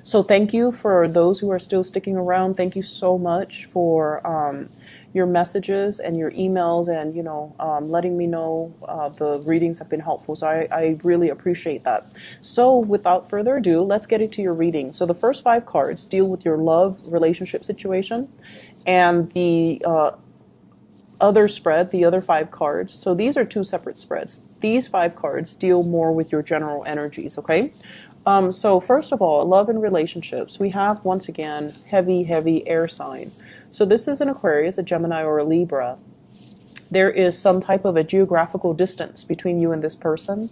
So thank you for those who are still sticking around. Thank you so much for your messages and your emails, and letting me know the readings have been helpful. So I really appreciate that. So without further ado, let's get into your reading. So the first five cards deal with your love relationship situation, and the other spread, the other five cards. So these are two separate spreads. These five cards deal more with your general energies, okay? So first of all, love and relationships. We have, once again, heavy air sign. So this is an Aquarius, a Gemini, or a Libra. There is some type of a geographical distance between you and this person.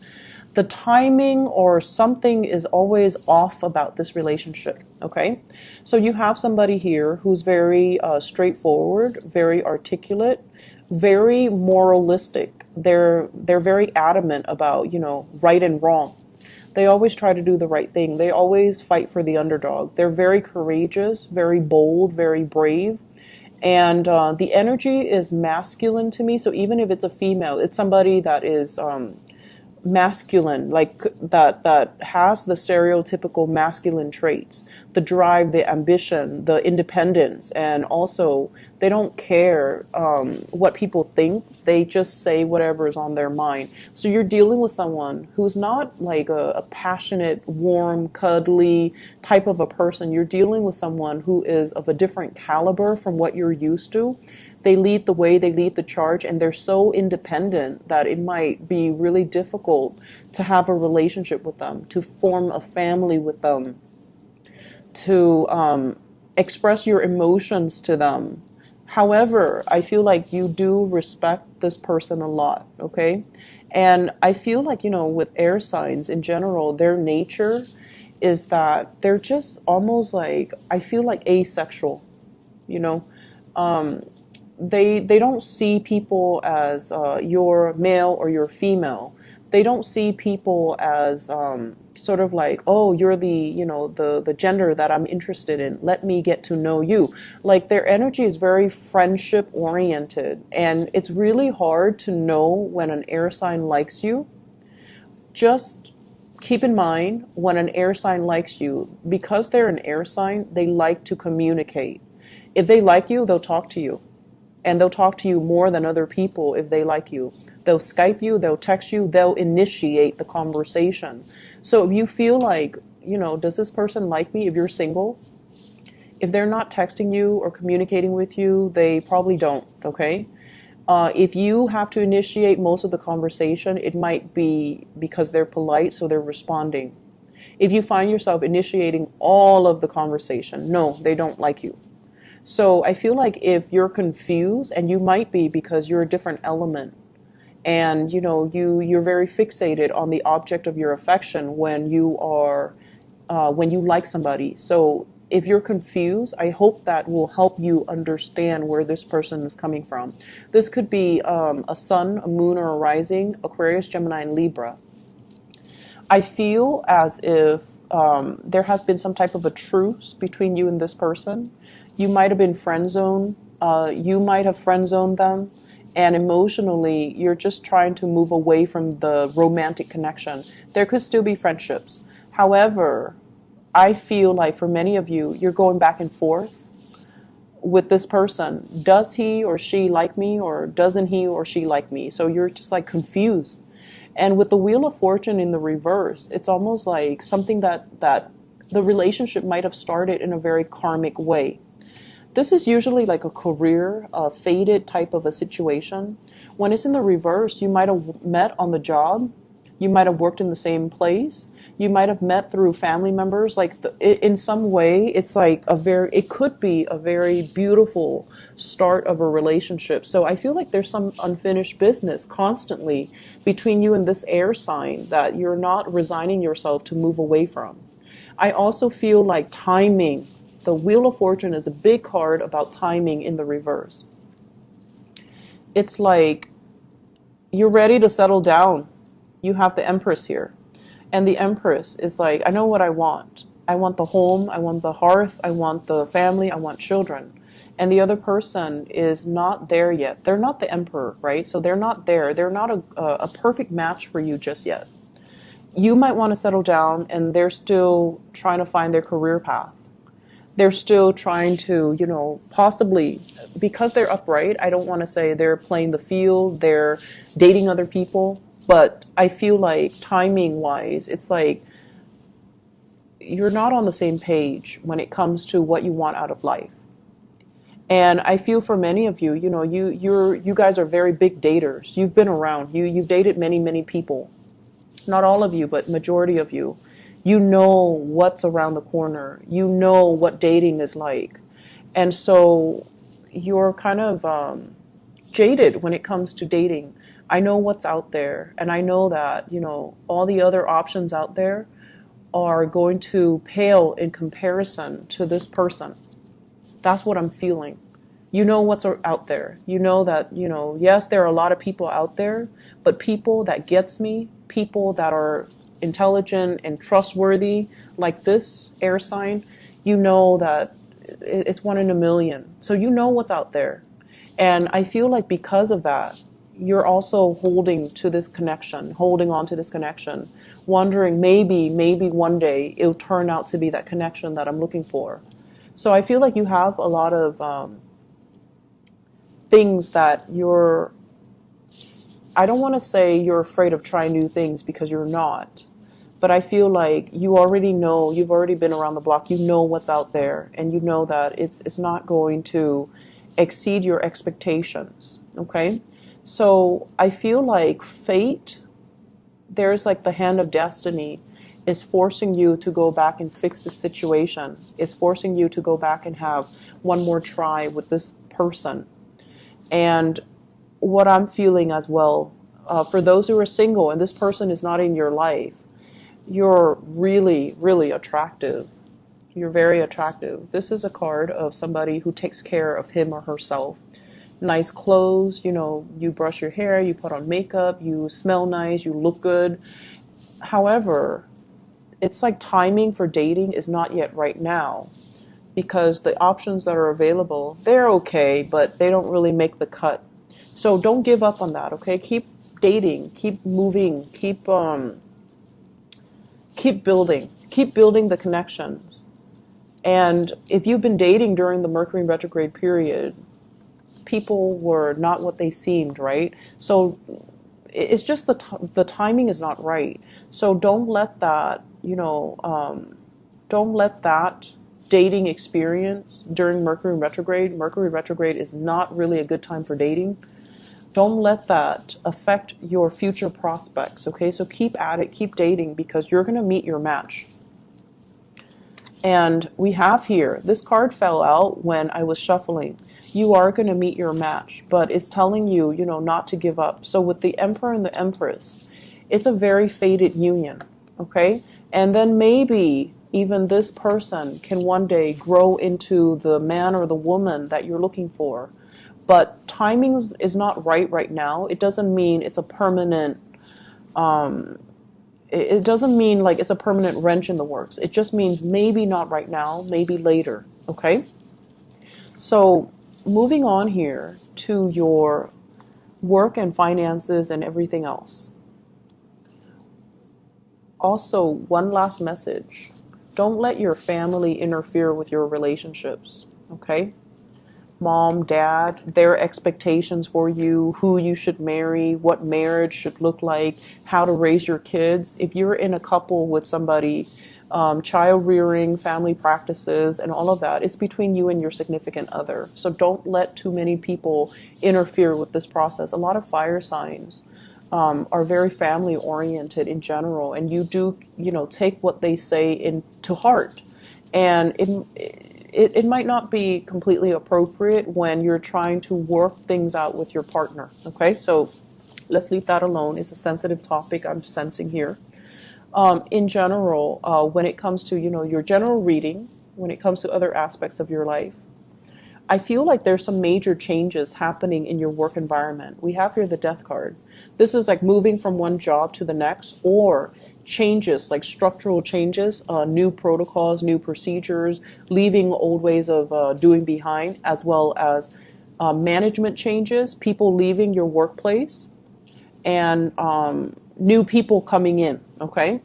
The timing or something is always off about this relationship, okay? So you have somebody here who's very straightforward, very articulate, very moralistic. They're very adamant about, right and wrong. They always try to do the right thing. They always fight for the underdog. They're very courageous, very bold, very brave. And the energy is masculine to me. So even if it's a female, it's somebody that is masculine, like that has the stereotypical masculine traits, the drive, the ambition, the independence, and also they don't care what people think. They just say whatever is on their mind. So you're dealing with someone who's not like a passionate, warm, cuddly type of a person. You're dealing with someone who is of a different caliber from what you're used to. They lead the way, they lead the charge, and they're so independent that it might be really difficult to have a relationship with them, to form a family with them, to express your emotions to them. However, I feel like you do respect this person a lot, okay? And I feel like, with air signs in general, their nature is that they're just almost like, I feel like asexual, you know? They don't see people as you're male or you're female. They don't see people as sort of like, oh, you're the gender that I'm interested in. Let me get to know you. Like their energy is very friendship oriented, and it's really hard to know when an air sign likes you. Just keep in mind, when an air sign likes you, because they're an air sign, they like to communicate. If they like you, they'll talk to you. And they'll talk to you more than other people if they like you. They'll Skype you, they'll text you, they'll initiate the conversation. So if you feel like, does this person like me? If you're single, if they're not texting you or communicating with you, they probably don't, okay? If you have to initiate most of the conversation, it might be because they're polite, so they're responding. If you find yourself initiating all of the conversation, no, they don't like you. So I feel like if you're confused, and you might be because you're a different element, and you're very fixated on the object of your affection when you like somebody. So if you're confused, I hope that will help you understand where this person is coming from. This could be a sun, a moon, or a rising, Aquarius, Gemini, and Libra. I feel as if there has been some type of a truce between you and this person. You might have been friend zoned. You might have friend zoned them. And emotionally, you're just trying to move away from the romantic connection. There could still be friendships. However, I feel like for many of you, you're going back and forth with this person. Does he or she like me, or doesn't he or she like me? So you're just like confused. And with the Wheel of Fortune in the reverse, it's almost like something that the relationship might have started in a very karmic way. This is usually like a career, fated type of a situation. When it's in the reverse, you might have met on the job. You might have worked in the same place. You might have met through family members. Like in some way, it's like it could be a very beautiful start of a relationship. So I feel like there's some unfinished business constantly between you and this air sign that you're not resigning yourself to move away from. I also feel like timing. The Wheel of Fortune is a big card about timing in the reverse. It's like you're ready to settle down. You have the Empress here. And the Empress is like, I know what I want. I want the home, I want the hearth, I want the family, I want children. And the other person is not there yet. They're not the Emperor, right? So they're not there. They're not a perfect match for you just yet. You might want to settle down, and they're still trying to find their career path. They're still trying to, possibly, because they're upright, I don't want to say they're playing the field, they're dating other people, but I feel like timing wise, it's like you're not on the same page when it comes to what you want out of life. And I feel for many of you, you guys are very big daters. You've been around. You've dated many, many people. Not all of you, but majority of you. You know what's around the corner. You know what dating is like. And so you're kind of jaded when it comes to dating. I know what's out there, and I know that, all the other options out there are going to pale in comparison to this person. That's what I'm feeling. You know what's out there. You know that, yes, there are a lot of people out there, but people that gets me, people that are intelligent and trustworthy, like this air sign, you know that it's one in a million. So you know what's out there. And I feel like because of that, you're also holding to this connection, holding on to this connection, wondering maybe one day it'll turn out to be that connection that I'm looking for. So I feel like you have a lot of things that I don't want to say you're afraid of trying new things, because you're not. But I feel like you already know, you've already been around the block, you know what's out there, and you know that it's not going to exceed your expectations, okay? So I feel like fate, there's like the hand of destiny, is forcing you to go back and fix the situation. It's forcing you to go back and have one more try with this person. And what I'm feeling as well, for those who are single and this person is not in your life, you're really, really attractive. You're very attractive. This is a card of somebody who takes care of him or herself. Nice clothes, you brush your hair, you put on makeup, you smell nice, you look good. However, it's like timing for dating is not yet right now, because the options that are available, they're okay, but they don't really make the cut. So don't give up on that, okay? Keep dating, keep moving, keep building the connections. And if you've been dating during the Mercury retrograde period, people were not what they seemed, right? So it's just the timing is not right. So don't let that, don't let that dating experience during Mercury retrograde. Mercury retrograde is not really a good time for dating. Don't let that affect your future prospects, okay? So keep at it, keep dating, because you're going to meet your match. And we have here, this card fell out when I was shuffling. You are going to meet your match, but it's telling you, not to give up. So with the Emperor and the Empress, it's a very fated union, okay? And then maybe even this person can one day grow into the man or the woman that you're looking for. But timing is not right now. It doesn't mean it's a permanent, it doesn't mean like it's a permanent wrench in the works. It just means maybe not right now, maybe later, okay? So moving on here to your work and finances and everything else. Also, one last message. Don't let your family interfere with your relationships, okay? Mom, dad, their expectations for you, who you should marry, what marriage should look like, how to raise your kids. If you're in a couple with somebody, child rearing, family practices, and all of that, it's between you and your significant other. So don't let too many people interfere with this process. A lot of fire signs are very family oriented in general, and you do, take what they say into heart. And it might not be completely appropriate when you're trying to work things out with your partner, okay? So let's leave that alone. It's a sensitive topic I'm sensing here. In general, when it comes to, your general reading, when it comes to other aspects of your life, I feel like there's some major changes happening in your work environment. We have here the Death card. This is like moving from one job to the next, or changes, like structural changes, new protocols, new procedures, leaving old ways of doing behind, as well as management changes, people leaving your workplace, and new people coming in, okay?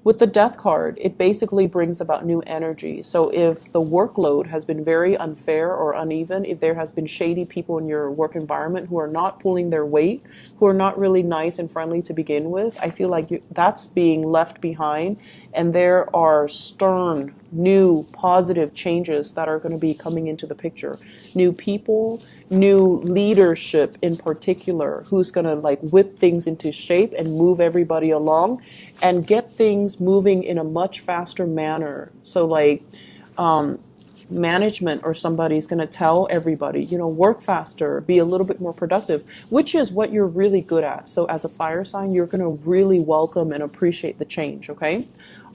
With the death card, it basically brings about new energy. So if the workload has been very unfair or uneven, if there has been shady people in your work environment who are not pulling their weight, who are not really nice and friendly to begin with, I feel like that's being left behind, and there are stern, new, positive changes that are going to be coming into the picture. New people, new leadership in particular, who's going to like whip things into shape and move everybody along and get things moving in a much faster manner. So like management or somebody's going to tell everybody, work faster, be a little bit more productive, which is what you're really good at. So as a fire sign, you're going to really welcome and appreciate the change, okay?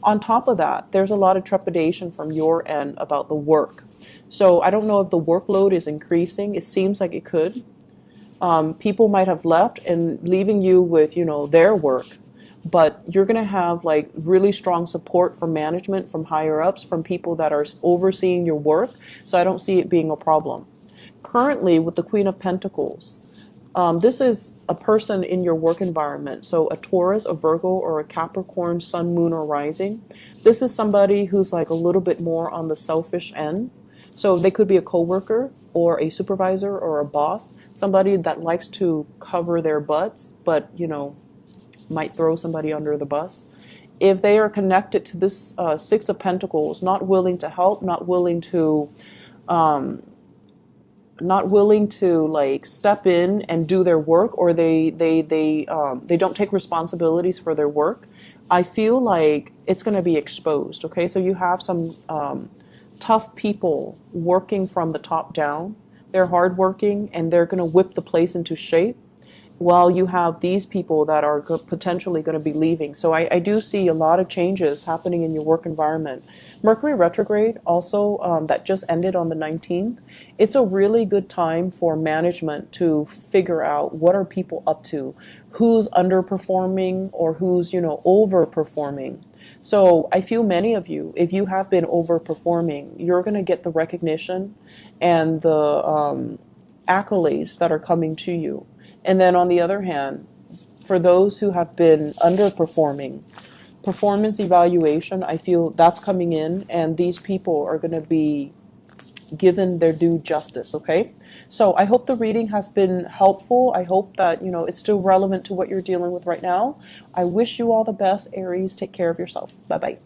On top of that, there's a lot of trepidation from your end about the work. So I don't know if the workload is increasing. It seems like it could. People might have left and leaving you with, their work. But you're going to have like really strong support from management, from higher ups, from people that are overseeing your work. So I don't see it being a problem. Currently, with the Queen of Pentacles, this is a person in your work environment. So a Taurus, a Virgo, or a Capricorn, Sun, Moon, or Rising. This is somebody who's like a little bit more on the selfish end. So they could be a coworker or a supervisor or a boss, somebody that likes to cover their butts, but might throw somebody under the bus. If they are connected to this Six of Pentacles, not willing to help, not willing to like step in and do their work, or they don't take responsibilities for their work, I feel like it's going to be exposed. Okay, so you have some tough people working from the top down. They're hardworking and they're going to whip the place into shape, while you have these people that are potentially going to be leaving. So I do see a lot of changes happening in your work environment. Mercury retrograde also, that just ended on the 19th. It's a really good time for management to figure out what are people up to, who's underperforming or who's, overperforming. So I feel many of you, if you have been overperforming, you're going to get the recognition and the accolades that are coming to you. And then on the other hand, for those who have been underperforming, performance evaluation, I feel that's coming in, and these people are going to be given their due justice, okay? So I hope the reading has been helpful. I hope that, it's still relevant to what you're dealing with right now. I wish you all the best, Aries. Take care of yourself. Bye-bye.